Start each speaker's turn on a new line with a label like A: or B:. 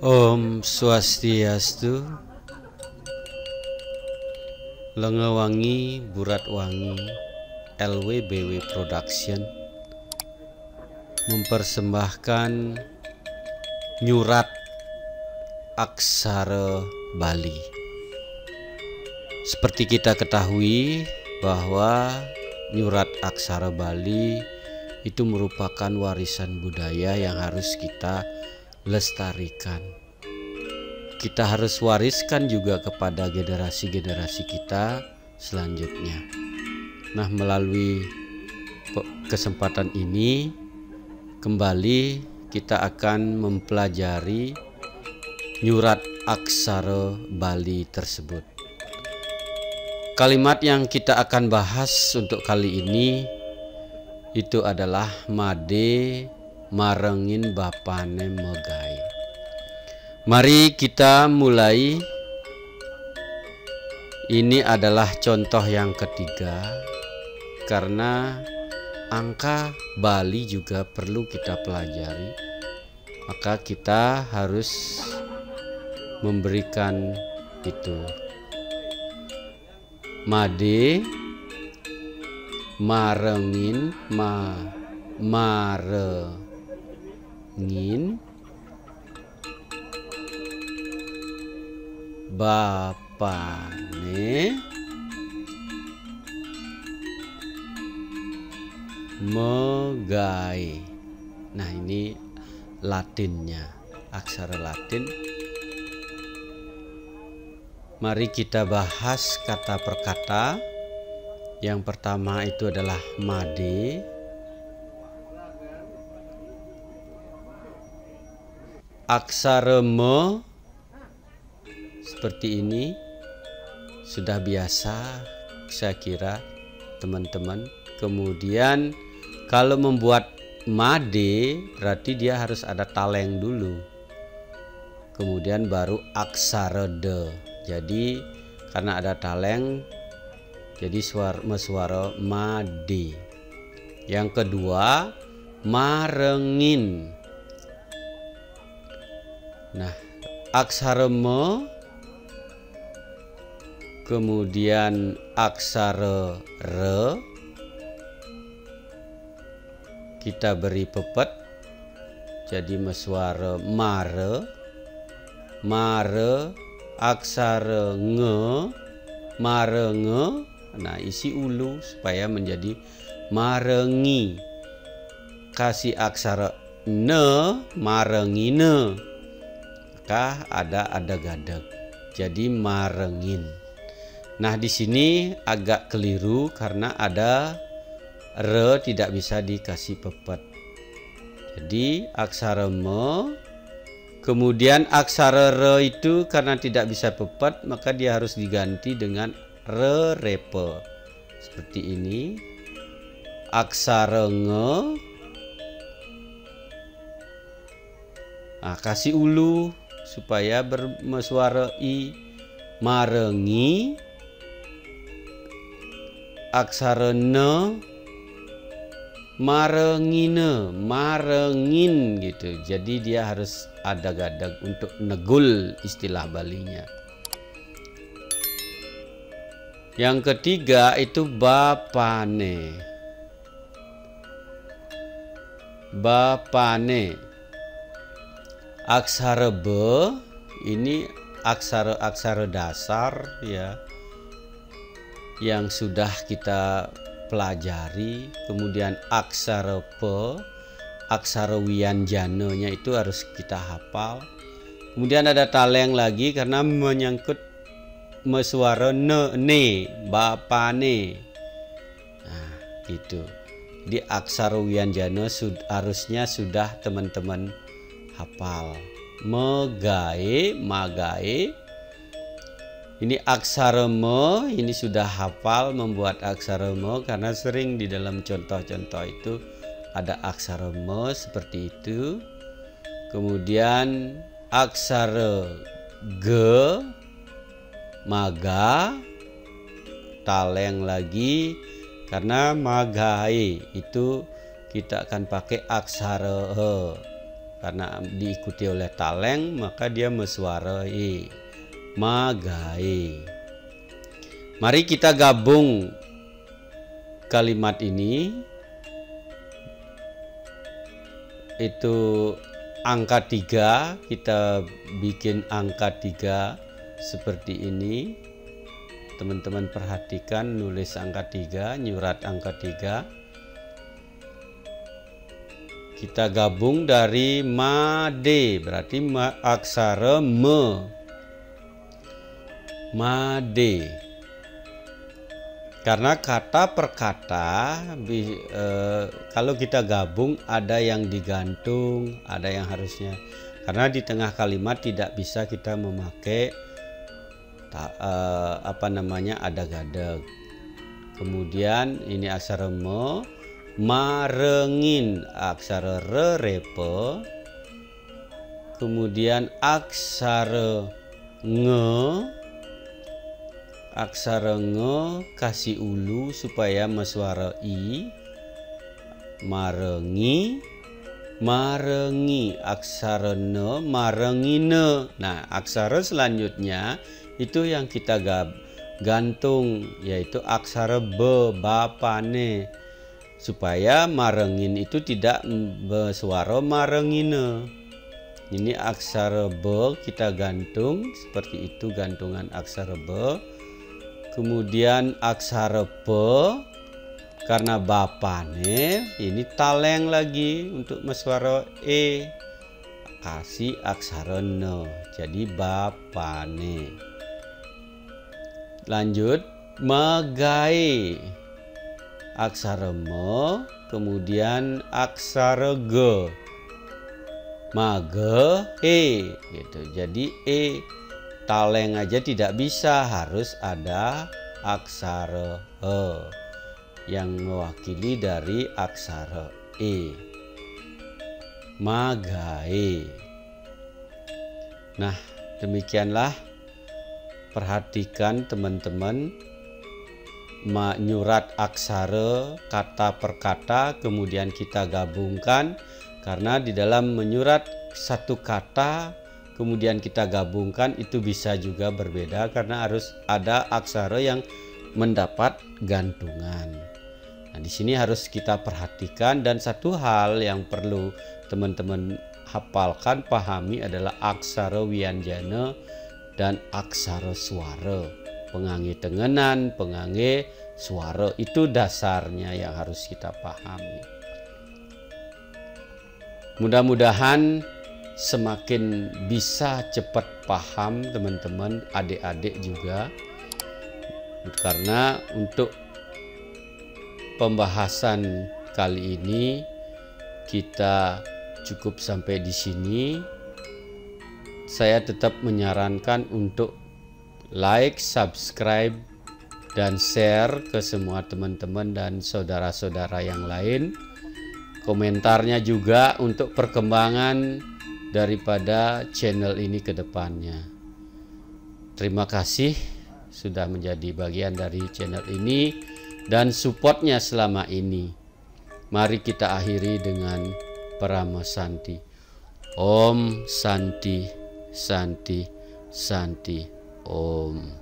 A: Om Swastiastu. Lengewangi Buratwangi LWBW Production mempersembahkan Nyurat Aksara Bali. Seperti kita ketahui bahwa Nyurat Aksara Bali itu merupakan warisan budaya yang harus kita lestarikan. Kita harus wariskan juga kepada generasi-generasi kita selanjutnya. Nah, melalui kesempatan ini kembali kita akan mempelajari Nyurat Aksara Bali tersebut. Kalimat yang kita akan bahas untuk kali ini itu adalah Made marengin bapane megai. Mari kita mulai. Ini adalah contoh yang ketiga, karena angka Bali juga perlu kita pelajari. Maka kita harus memberikan itu. Made marengin marengin bapane megai. Nah, ini Latinnya, aksara Latin. Mari kita bahas kata per kata. Yang pertama itu adalah Made. Aksara me seperti ini sudah biasa saya kira teman-teman. Kemudian kalau membuat made berarti dia harus ada taleng dulu, kemudian baru aksara de. Jadi karena ada taleng jadi suara made. Yang kedua marengin. Nah, aksara me, kemudian aksara re, kita beri pepet jadi mesuara mare. Mare, aksara nge, marenge. Nah, isi ulu supaya menjadi marengi. Kasih aksara ne, marengine. Maka ada gadag jadi marengin. Nah, di sini agak keliru karena ada re, tidak bisa dikasih pepet. Jadi aksara me, kemudian aksara re itu karena tidak bisa pepet maka dia harus diganti dengan re repe. Seperti ini. Aksara nge, nah, kasih ulu supaya bermesuara i. Marengi, aksara ne, marengine, marengin gitu. Jadi dia harus ada gadag untuk negul istilah Balinya. Yang ketiga itu bapane. Bapane. Aksara be ini aksara-aksara dasar ya yang sudah kita pelajari. Kemudian aksara pe, aksara wianjananya itu harus kita hafal. Kemudian ada taleng lagi karena menyangkut mesuara ne, bapane. Nah, gitu. Di aksara wianjana harusnya sudah teman-teman hafal. Megae, magae. Ini aksara me, ini sudah hafal membuat aksara me karena sering di dalam contoh-contoh itu ada aksara me seperti itu. Kemudian aksara ge, maga, taleng lagi karena magae itu kita akan pakai aksara he. karena diikuti oleh taleng maka dia mesuara e. Magae. Mari kita gabung kalimat ini. Itu angka 3, kita bikin angka 3 seperti ini. Teman-teman perhatikan, nulis angka 3, nyurat angka 3. Kita gabung dari made, berarti aksara me. Made. Karena kata per kata, kalau kita gabung ada yang digantung, ada yang harusnya. Karena di tengah kalimat tidak bisa kita memakai adag-adag. Kemudian ini aksara me, marengin, aksara re, repe. Kemudian aksara nge, aksara nge kasih ulu supaya mesuara i. Marengi, marengi, aksara ne, marengine. Nah, aksara selanjutnya itu yang kita gantung, yaitu aksara be, bapane, supaya marengin itu tidak bersuara marengine. Ini aksara be kita gantung seperti itu, gantungan aksara be. Kemudian aksara pe, karena bapane ini taleng lagi untuk mesuara e, kasih aksara ne, jadi bapane. Lanjut, megae, aksara me, kemudian aksara ge, mage e, gitu. Jadi e taleng aja tidak bisa, harus ada aksara he yang mewakili dari aksara e. Magae. Nah, demikianlah, perhatikan teman-teman, menyurat aksara kata per kata, kemudian kita gabungkan. Karena di dalam menyurat satu kata kemudian kita gabungkan itu bisa juga berbeda, karena harus ada aksara yang mendapat gantungan. Nah, di sini harus kita perhatikan, dan satu hal yang perlu teman-teman hafalkan, pahami adalah aksara wianjana dan aksara suara. Pengangge tengenan, pengangge suara, itu dasarnya yang harus kita pahami. Mudah-mudahan semakin bisa cepat paham teman-teman, adik-adik juga, karena untuk pembahasan kali ini kita cukup sampai di sini. Saya tetap menyarankan untuk like, subscribe, dan share ke semua teman-teman dan saudara-saudara yang lain. Komentarnya juga untuk perkembangan daripada channel ini ke depannya. Terima kasih sudah menjadi bagian dari channel ini dan supportnya selama ini. Mari kita akhiri dengan Parama Santi. Om Santi, Santi, Santi, Om.